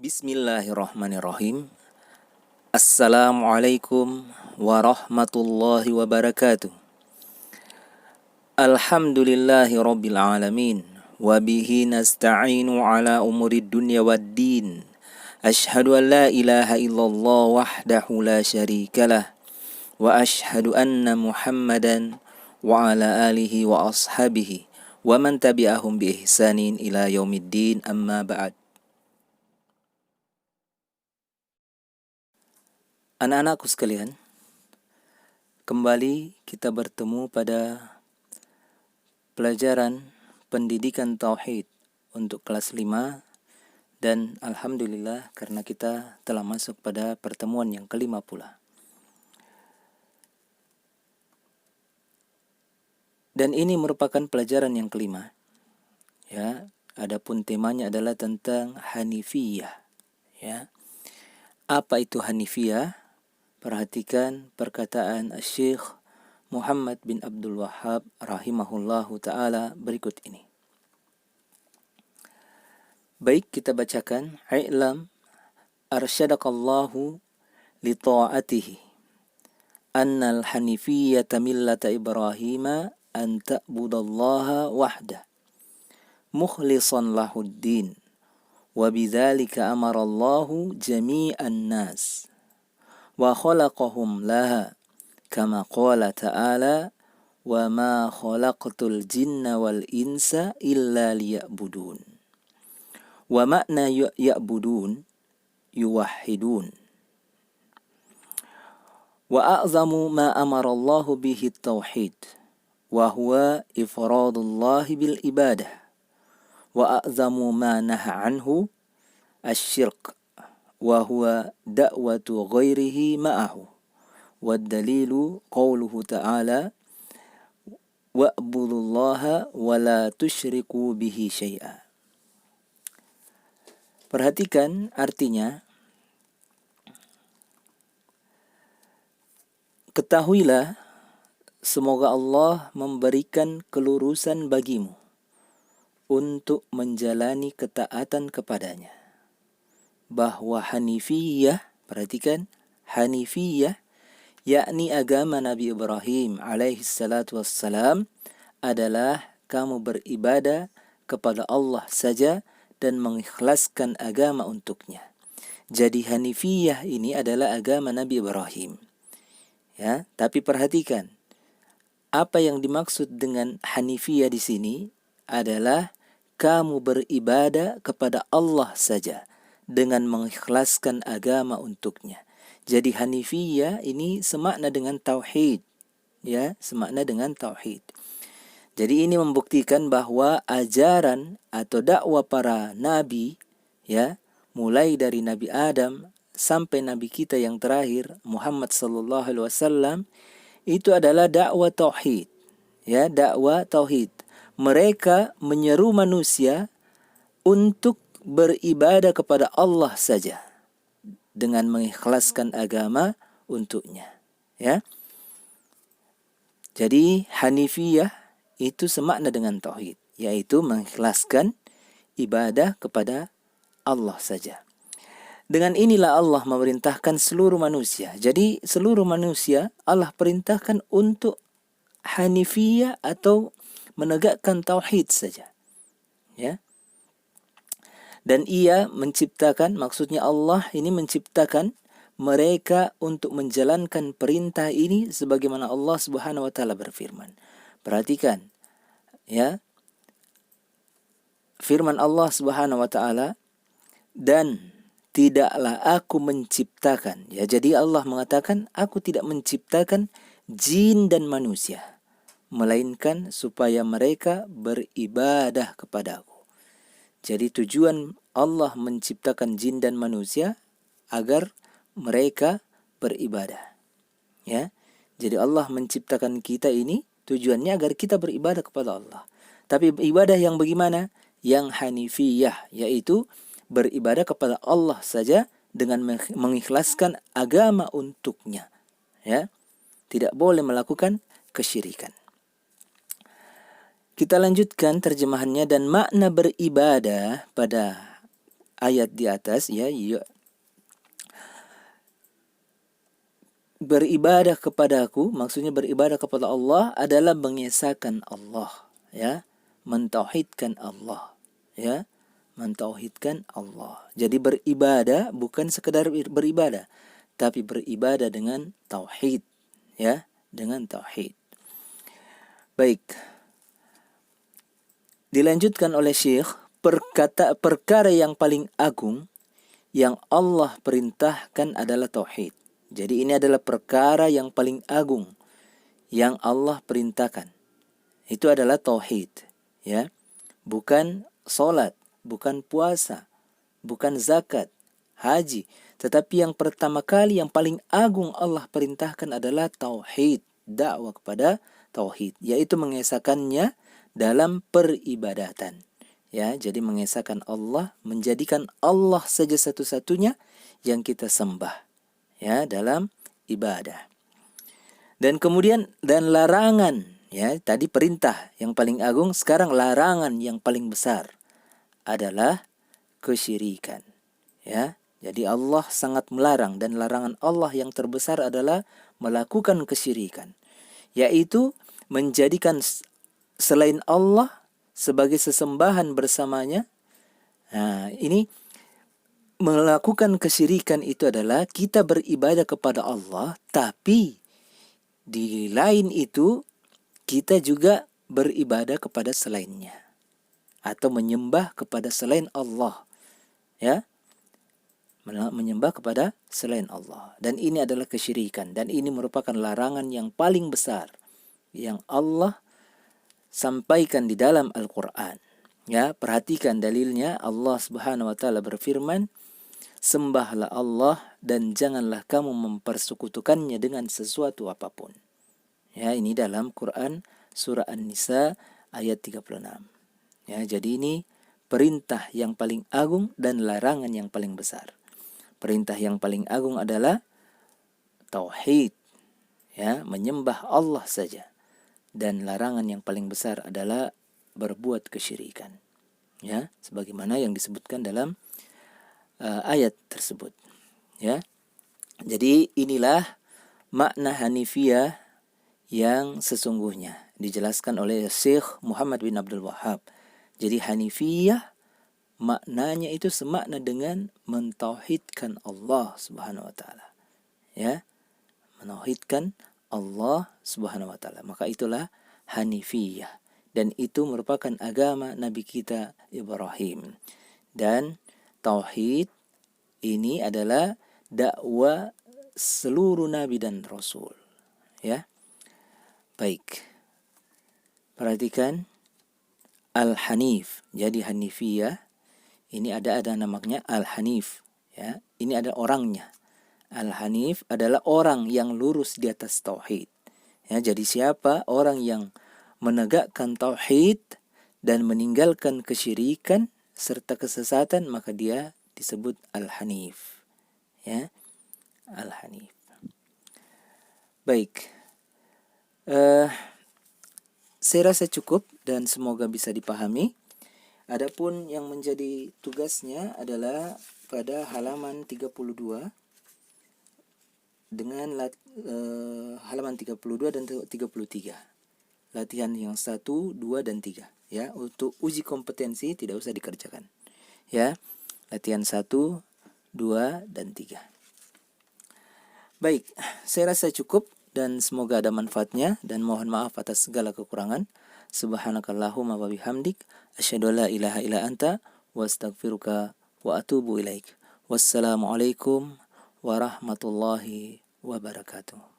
Bismillahirrahmanirrahim. Assalamualaikum warahmatullahi wabarakatuh. Alhamdulillahi rabbil alamin. Wabihi nasta'inu ala umurid dunya waddin. Ashhadu an la ilaha illallah wahdahu la syarikalah. Wa ashhadu anna muhammadan wa ala alihi wa ashabihi wa man tabi'ahum bi ihsanin ila yaumiddin, amma ba'd. Anak-anakku sekalian, kembali kita bertemu pada pelajaran pendidikan tauhid untuk kelas 5, dan alhamdulillah karena kita telah masuk pada pertemuan yang kelima pula. Dan ini merupakan pelajaran yang kelima. Ya, adapun temanya adalah tentang Hanifiyah. Ya. Apa itu Hanifiyah? Perhatikan perkataan Syekh Muhammad bin Abdul Wahhab rahimahullahu ta'ala berikut ini. Baik, kita bacakan. I'lam arsyadakallahu li ta'atihi annal hanifiyyata millata Ibrahim an ta'budallaha wahdah mukhlishan lahuddin wa bidzalika amarallahu jami'an nas wa khalaqahum laha kama qala ta'ala wa ma khalaqtul jinna wal insa illa liya'budun. Wa makna ya'budun yuwahhidun. Wa a'zamu ma amarallahu bihi tauhid wa huwa ifradullahi bil ibadah. Wa a'zamu ma naha anhu asyirk wa huwa da'watu ghairihi ma'ahu. Wad dalilu qauluhu ta'ala wa'budullaha wa la tusyriku bihi syai'a. Perhatikan artinya. Ketahuilah, semoga Allah memberikan kelurusan bagimu untuk menjalani ketaatan kepadanya. Bahwa Hanifiyah, perhatikan, Hanifiyah, yakni agama Nabi Ibrahim alaihi salatu wassalam, adalah kamu beribadah kepada Allah saja dan mengikhlaskan agama untuknya. Jadi Hanifiyah ini adalah agama Nabi Ibrahim. Ya, tapi perhatikan, apa yang dimaksud dengan Hanifiyah di sini adalah kamu beribadah kepada Allah saja dengan mengikhlaskan agama untuknya. Jadi Hanifiyah ini semakna dengan tauhid, ya, semakna dengan tauhid. Jadi ini membuktikan bahwa ajaran atau dakwah para nabi, ya, mulai dari Nabi Adam sampai nabi kita yang terakhir Muhammad sallallahu alaihi wasallam, itu adalah dakwah tauhid, ya, dakwah tauhid. Mereka menyeru manusia untuk beribadah kepada Allah saja dengan mengikhlaskan agama untuknya, ya. Jadi Hanifiyah itu semakna dengan tauhid, yaitu mengikhlaskan ibadah kepada Allah saja. Dengan inilah Allah memerintahkan seluruh manusia. Jadi seluruh manusia Allah perintahkan untuk Hanifiyah atau menegakkan tauhid saja, ya. Dan ia menciptakan, maksudnya Allah ini menciptakan mereka untuk menjalankan perintah ini sebagaimana Allah Subhanahu wa taala berfirman. Perhatikan, ya. Firman Allah Subhanahu wa taala, dan tidaklah aku menciptakan. Ya, jadi Allah mengatakan, aku tidak menciptakan jin dan manusia, melainkan supaya mereka beribadah kepadaku. Jadi tujuan Allah menciptakan jin dan manusia agar mereka beribadah. Ya. Jadi Allah menciptakan kita ini tujuannya agar kita beribadah kepada Allah. Tapi ibadah yang bagaimana? Yang Hanifiyah, yaitu beribadah kepada Allah saja dengan mengikhlaskan agama untuknya. Ya. Tidak boleh melakukan kesyirikan. Kita lanjutkan terjemahannya. Dan makna beribadah pada ayat di atas ya, beribadah kepadaku, maksudnya beribadah kepada Allah adalah mengesahkan Allah, ya, mentauhidkan Allah, ya, mentauhidkan Allah. Jadi beribadah bukan sekedar beribadah, tapi beribadah dengan tauhid, ya, dengan tauhid. Baik. Dilanjutkan oleh Syekh, perkara yang paling agung yang Allah perintahkan adalah tauhid. Jadi ini adalah perkara yang paling agung yang Allah perintahkan. Itu adalah tauhid, ya. Bukan salat, bukan puasa, bukan zakat, haji, tetapi yang pertama kali yang paling agung Allah perintahkan adalah tauhid, dakwah kepada tauhid, yaitu mengesahkannya dalam peribadatan. Ya, jadi mengesahkan Allah, menjadikan Allah saja satu-satunya yang kita sembah, ya, dalam ibadah. Dan kemudian dan larangan, ya, tadi perintah yang paling agung, sekarang larangan yang paling besar adalah kesyirikan, ya. Jadi Allah sangat melarang, dan larangan Allah yang terbesar adalah melakukan kesyirikan, yaitu menjadikan selain Allah sebagai sesembahan bersamanya. Nah, ini melakukan kesyirikan itu adalah kita beribadah kepada Allah, tapi di lain itu kita juga beribadah kepada selainnya atau menyembah kepada selain Allah, ya, menyembah kepada selain Allah. Dan ini adalah kesyirikan, dan ini merupakan larangan yang paling besar yang Allah sampaikan di dalam Al-Quran. Ya, perhatikan dalilnya. Allah Subhanahu wa taala berfirman, "Sembahlah Allah dan janganlah kamu mempersekutukannya dengan sesuatu apapun." Ya, ini dalam Quran surah An-Nisa ayat 36. Ya, jadi ini perintah yang paling agung dan larangan yang paling besar. Perintah yang paling agung adalah tauhid, ya, menyembah Allah saja. Dan larangan yang paling besar adalah berbuat kesyirikan, ya, sebagaimana yang disebutkan dalam ayat tersebut, ya. Jadi inilah makna Hanifiyah yang sesungguhnya dijelaskan oleh Syekh Muhammad bin Abdul Wahhab. Jadi Hanifiyah maknanya itu semakna dengan mentauhidkan Allah Subhanahu wa taala, ya, menauhidkan Allah Subhanahu wa taala. Maka itulah Hanifiyah, dan itu merupakan agama Nabi kita Ibrahim. Dan tauhid ini adalah dakwah seluruh nabi dan rasul, ya. Baik. Perhatikan Al-Hanif. Jadi Hanifiyah ini ada namanya Al-Hanif, ya. Ini ada orangnya. Al-Hanif adalah orang yang lurus di atas tauhid. Ya, jadi siapa orang yang menegakkan tauhid dan meninggalkan kesyirikan serta kesesatan, maka dia disebut Al-Hanif, ya, Al-Hanif. Baik, saya rasa cukup dan semoga bisa dipahami. Adapun yang menjadi tugasnya adalah pada halaman 32 dengan halaman 32 dan 33. Latihan yang 1, 2, dan 3. Ya, untuk uji kompetensi tidak usah dikerjakan. Ya, latihan 1, 2, dan 3. Baik, saya rasa cukup dan semoga ada manfaatnya, dan mohon maaf atas segala kekurangan. Subhanakallahumma wa bihamdik, asyhadu an la ilaha illa anta, wa astaghfiruka wa atubu ilaik. Wassalamualaikum warahmatullahi wabarakatuh.